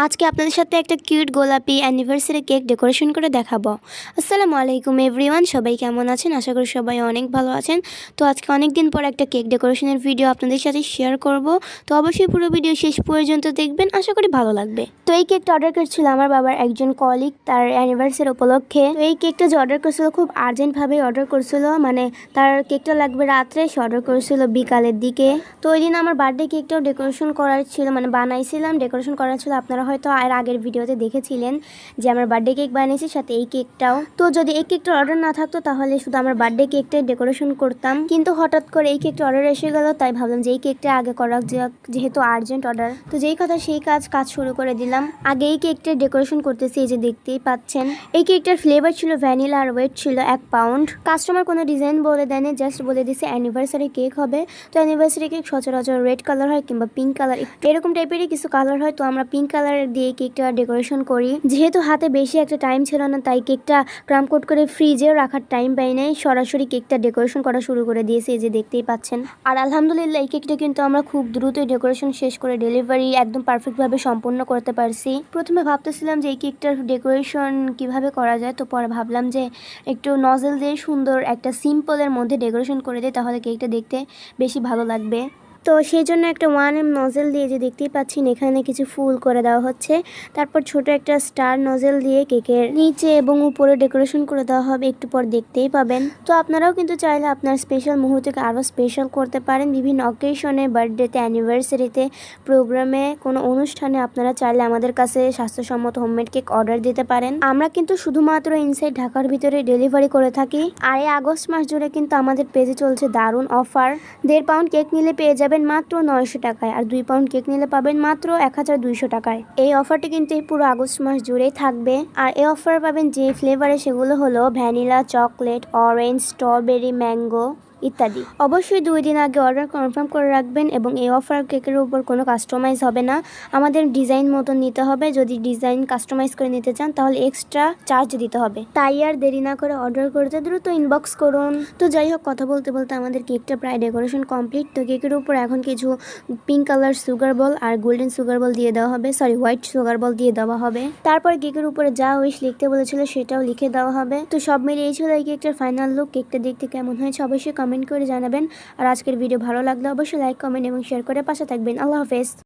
আজকে আপনাদের সাথে একটা কিউট গোলাপি অ্যানিভার্সারি কেক ডেকোরেশন করে দেখাবো। আসসালামু আলাইকুম এভরিওয়ান, সবাই কেমন আছেন? আশা করি সবাই অনেক ভালো আছেন। তো আজকে অনেক দিন পর একটা কেক ডেকোরেশনের ভিডিও আপনাদের সাথে শেয়ার করব। তো অবশ্যই পুরো ভিডিও শেষ পর্যন্ত দেখবেন, আশা করি ভালো লাগবে। তো এই কেকটা অর্ডার করেছিল আমার বাবার একজন কলিগ তার অ্যানিভার্সারি উপলক্ষে। তো এই কেকটা যে অর্ডার করেছিল খুব আর্জেন্টভাবেই অর্ডার করছিল, মানে তার কেকটা লাগবে রাত্রে, সে অর্ডার করেছিল বিকালের দিকে। তো ওই দিন আমার বার্থডে কেকটাও ডেকোরেশন করার ছিল, মানে বানাইছিলাম, ডেকোরেশন করার ছিল। আপনারা হয়তো আর আগের ভিডিওতে দেখেছিলেন যে আমার বার্থডে কেক বানিয়েছি, সাথে এই কেকটাও। তো যদি এই কেকটার অর্ডার না থাকতো তাহলে শুধু আমার বার্থডে কেকটাই ডেকোরেশন করতাম, কিন্তু হঠাৎ করে এই কেকটা অর্ডার এসে গেল, তাই ভাবলাম যে এই কেকটা আগে করা যাক, যেহেতু আর্জেন্ট অর্ডার। তো যেই কথা সেই কাজ শুরু করে দিলাম। আগে এই কেকটা ডেকোরেশন করতেছি, এই যে দেখতেই পাচ্ছেন। এই কেকটার ফ্লেভার ছিল ভ্যানিলা আর ওয়েট ছিল 1 পাউন্ড। কাস্টমার কোনো ডিজাইন বলে দেয়নি, জাস্ট বলে দিছে অ্যানিভার্সারি কেক হবে। তো অ্যানিভার্সারি কেক সচরাচর রেড কালার হয় কিংবা পিঙ্ক কালার, এরকম টাইপেরই কিছু কালার হয়। তো আমরা পিঙ্ক কালার দিয়ে কেকটা ডেকোরেশন করি। যেহেতু হাতে বেশি একটা টাইম ছিল না, তাই কেকটা ক্রাম কোট করে ফ্রিজেও রাখার টাইম পাই নাই, সরাসরি কেকটা ডেকোরেশন করা শুরু করে দিয়েছি, এই যে দেখতেই পাচ্ছেন। আর আলহামদুলিল্লাহ এই কেকটা কিন্তু আমরা খুব দ্রুতই ডেকোরেশন শেষ করে ডেলিভারি একদম পারফেক্টভাবে সম্পন্ন করতে পারছি। প্রথমে ভাবতেছিলাম যে এই কেকটার ডেকোরেশন কিভাবে করা যায়, তো পরে ভাবলাম যে একটু নজেল দিয়ে সুন্দর একটা সিম্পলের মধ্যে ডেকোরেশন করে দিই, তাহলে কেকটা দেখতে বেশি ভালো লাগবে। তো সেই জন্য একটা 1M নজেল দিয়ে, যে দেখতেই পাচ্ছেন এখানে কিছু ফুল করে দেওয়া হচ্ছে। তারপর ছোট একটা স্টার নজেল দিয়ে কেকের নিচে এবং উপরে ডেকোরেশন করে দেওয়া হবে, একটু পর দেখতেই পাবেন। তো আপনারাও কিন্তু চাইলে আপনার স্পেশাল মুহূর্তকে আরও স্পেশাল করতে পারেন। বিভিন্ন অকেশনে, বার্থডেতে, অ্যানিভার্সারিতে, প্রোগ্রামে, কোনো অনুষ্ঠানে আপনারা চাইলে আমাদের কাছে স্বাস্থ্যসম্মত হোমমেড কেক অর্ডার দিতে পারেন। আমরা কিন্তু শুধুমাত্র ইনসাইড ঢাকার ভিতরে ডেলিভারি করে থাকি। আর এই আগস্ট মাস জুড়ে কিন্তু আমাদের পেজে চলছে দারুণ অফার। 1.5 পাউন্ড কেক নিলে পেয়ে যাবেন মাত্র 900 টাকায়, আর 2 পাউন্ড কেক নিলে পাবেন মাত্র 1200 টাকায়। এই অফারটি কিন্তু এই পুরো আগস্ট মাস জুড়েই থাকবে। আর এই অফার পাবেন যে ফ্লেভারে, সেগুলো হলো vanilla, chocolate, orange, strawberry, mango ইত্যাদি। অবশ্যই 2 দিন আগে অর্ডার কনফার্ম করে রাখবেন। এবং এই অফার কেকের উপর কোনো কাস্টমাইজ হবে না, আমাদের ডিজাইন মতন নিতে হবে। যদি ডিজাইন কাস্টমাইজ করে নিতে চান তাহলে এক্সট্রা চার্জ দিতে হবে। তাই আর দেরি না করে অর্ডার করতে দ্রুত ইনবক্স করুন। তো যাই হোক, কথা বলতে বলতে আমাদের কেকটা প্রায় ডেকোরেশন কমপ্লিট। তো কেকের উপর এখন কিছু পিঙ্ক কালার সুগার বল আর গোল্ডেন সুগার বল দিয়ে দেওয়া হবে, সরি হোয়াইট সুগার বল দিয়ে দেওয়া হবে। তারপর কেকের উপরে যা উইশ লিখতে বলেছিল সেটাও লিখে দেওয়া হবে। তো সব মিলিয়ে ছিল এই কেকটার ফাইনাল লুক। কেকটা দেখতে কেমন হয়েছে অবশ্যই কমেন্ট করে জানাবেন। আর আজকের ভিডিও ভালো লাগলে অবশ্যই লাইক, কমেন্ট এবং শেয়ার করে পাশে থাকবেন। আল্লাহ হাফেজ।